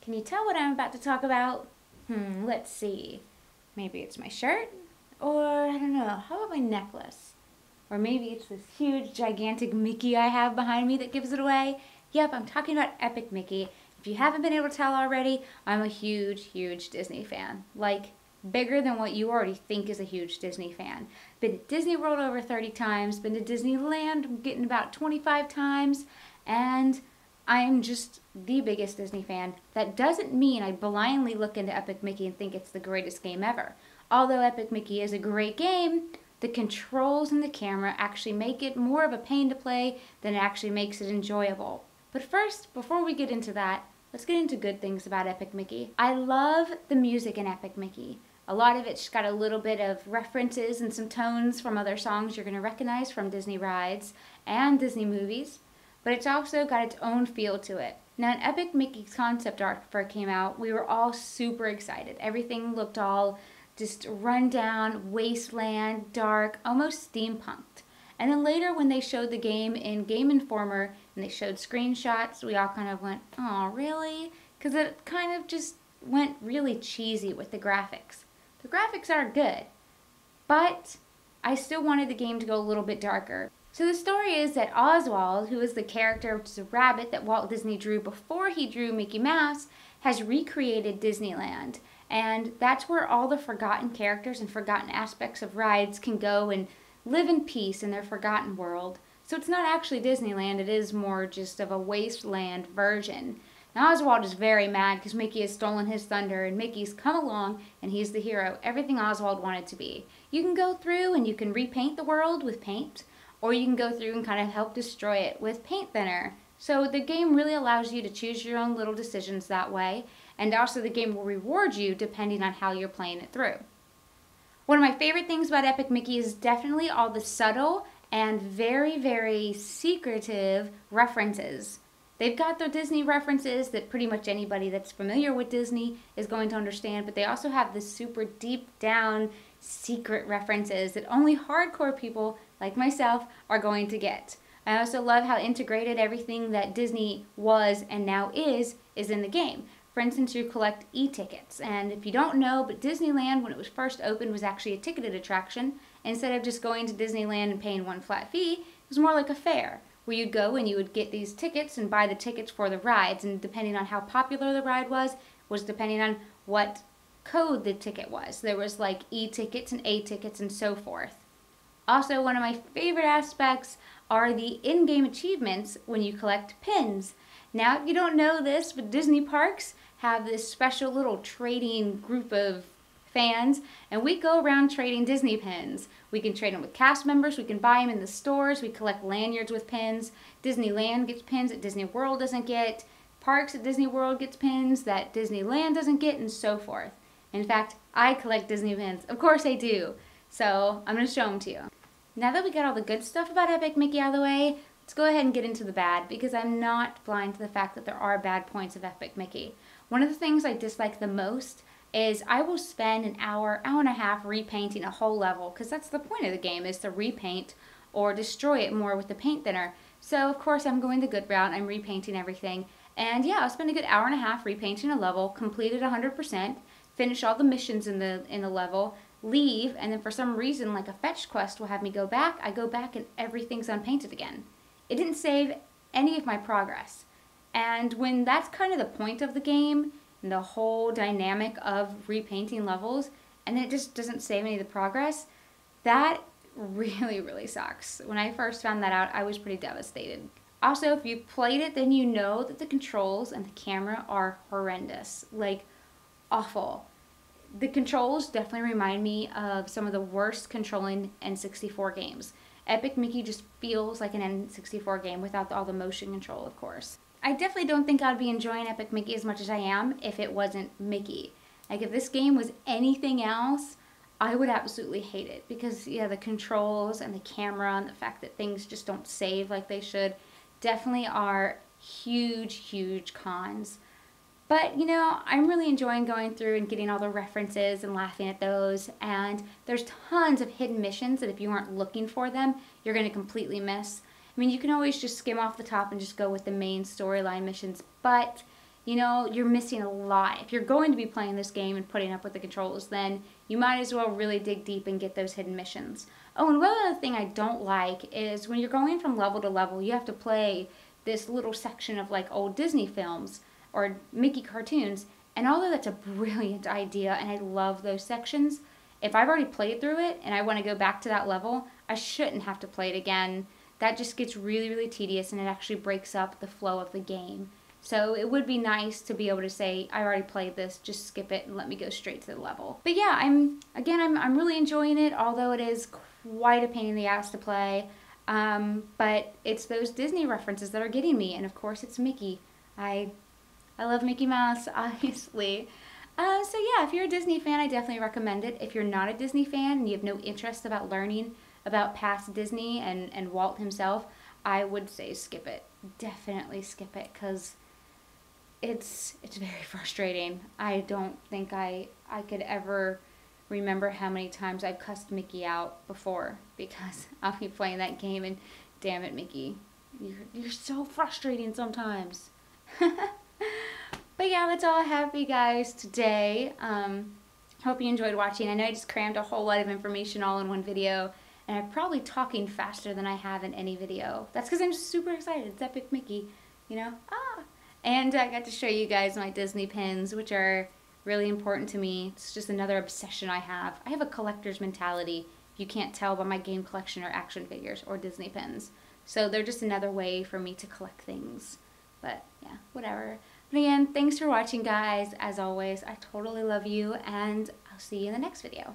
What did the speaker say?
Can you tell what I'm about to talk about? Let's see. Maybe it's my shirt? Or, I don't know, how about my necklace? Or maybe it's this huge, gigantic Mickey I have behind me that gives it away. Yep, I'm talking about Epic Mickey. If you haven't been able to tell already, I'm a huge, huge Disney fan. Like, bigger than what you already think is a huge Disney fan. Been to Disney World over 30 times, been to Disneyland, I'm getting about 25 times, and I am just the biggest Disney fan. That doesn't mean I blindly look into Epic Mickey and think it's the greatest game ever. Although Epic Mickey is a great game, the controls and the camera actually make it more of a pain to play than it actually makes it enjoyable. But first, before we get into that, let's get into good things about Epic Mickey. I love the music in Epic Mickey. A lot of it's got a little bit of references and some tones from other songs you're going to recognize from Disney rides and Disney movies, but it's also got its own feel to it. Now, when Epic Mickey's concept art first came out, we were all super excited. Everything looked all just run down, wasteland, dark, almost steampunked. And then later when they showed the game in Game Informer and they showed screenshots, we all kind of went, oh, really? Because it kind of just went really cheesy with the graphics. The graphics are good, but I still wanted the game to go a little bit darker. So the story is that Oswald, who is the character, which is a rabbit that Walt Disney drew before he drew Mickey Mouse, has recreated Disneyland. And that's where all the forgotten characters and forgotten aspects of rides can go and live in peace in their forgotten world. So it's not actually Disneyland, it is more just of a wasteland version. Now Oswald is very mad because Mickey has stolen his thunder and Mickey's come along and he's the hero, everything Oswald wanted to be. You can go through and you can repaint the world with paint, or you can go through and kind of help destroy it with paint thinner. So the game really allows you to choose your own little decisions that way, and also the game will reward you depending on how you're playing it through. One of my favorite things about Epic Mickey is definitely all the subtle and very, very secretive references. They've got their Disney references that pretty much anybody that's familiar with Disney is going to understand, but they also have this super deep down secret references that only hardcore people like myself are going to get. I also love how integrated everything that Disney was and now is in the game. For instance, you collect e-tickets, and if you don't know, but Disneyland, when it was first opened, was actually a ticketed attraction. Instead of just going to Disneyland and paying one flat fee, it was more like a fair, where you'd go and you would get these tickets and buy the tickets for the rides, and depending on how popular the ride was depending on what code the ticket was. There was like e-tickets and A-tickets and so forth. Also, one of my favorite aspects are the in-game achievements when you collect pins. Now, if you don't know this, but Disney parks have this special little trading group of fans, and we go around trading Disney pins. We can trade them with cast members, we can buy them in the stores, we collect lanyards with pins. Disneyland gets pins that Disney World doesn't get. Parks at Disney World gets pins that Disneyland doesn't get, and so forth. In fact, I collect Disney pins. Of course I do. So I'm going to show them to you. Now that we got all the good stuff about Epic Mickey out of the way, let's go ahead and get into the bad, because I'm not blind to the fact that there are bad points of Epic Mickey. One of the things I dislike the most is I will spend an hour, hour and a half repainting a whole level, because that's the point of the game, is to repaint or destroy it more with the paint thinner. So of course I'm going the good route, I'm repainting everything, and yeah, I'll spend a good hour and a half repainting a level, complete it 100%, finish all the missions in the level, leave, and then for some reason, like a fetch quest will have me go back. I go back and everything's unpainted again. It didn't save any of my progress. And when that's kind of the point of the game, and the whole dynamic of repainting levels, and then it just doesn't save any of the progress, that really, really sucks. When I first found that out, I was pretty devastated. Also, if you've played it, then you know that the controls and the camera are horrendous. Like, awful. The controls definitely remind me of some of the worst controlling N64 games. Epic Mickey just feels like an N64 game without all the motion control, of course. I definitely don't think I'd be enjoying Epic Mickey as much as I am if it wasn't Mickey. Like, if this game was anything else, I would absolutely hate it, because yeah, the controls and the camera and the fact that things just don't save like they should definitely are huge, huge cons. But, you know, I'm really enjoying going through and getting all the references and laughing at those. And there's tons of hidden missions that if you aren't looking for them, you're going to completely miss. I mean, you can always just skim off the top and just go with the main storyline missions. But you know, you're missing a lot. If you're going to be playing this game and putting up with the controls, then you might as well really dig deep and get those hidden missions. Oh, and one other thing I don't like is when you're going from level to level, you have to play this little section of like old Disney films or Mickey cartoons. And although that's a brilliant idea and I love those sections, if I've already played through it and I want to go back to that level, I shouldn't have to play it again. That just gets really, really tedious and it actually breaks up the flow of the game. So it would be nice to be able to say, I already played this, just skip it and let me go straight to the level. But yeah, I'm really enjoying it, although it is quite a pain in the ass to play. But it's those Disney references that are getting me, and of course it's Mickey. I love Mickey Mouse, obviously. So yeah, if you're a Disney fan, I definitely recommend it. If you're not a Disney fan and you have no interest about learning about past Disney and Walt himself, I would say skip it. Definitely skip it, because it's very frustrating. I don't think I could ever remember how many times I've cussed Mickey out before, because I'll be playing that game and damn it, Mickey, you're so frustrating sometimes. But yeah, that's all I have for you guys today. Hope you enjoyed watching. I know I just crammed a whole lot of information all in one video, and I'm probably talking faster than I have in any video. That's because I'm super excited. It's Epic Mickey, you know? And I got to show you guys my Disney pins, which are really important to me. It's just another obsession I have. I have a collector's mentality, if you can't tell by my game collection or action figures or Disney pins. So they're just another way for me to collect things. But yeah, whatever. But again, thanks for watching, guys. As always, I totally love you, and I'll see you in the next video.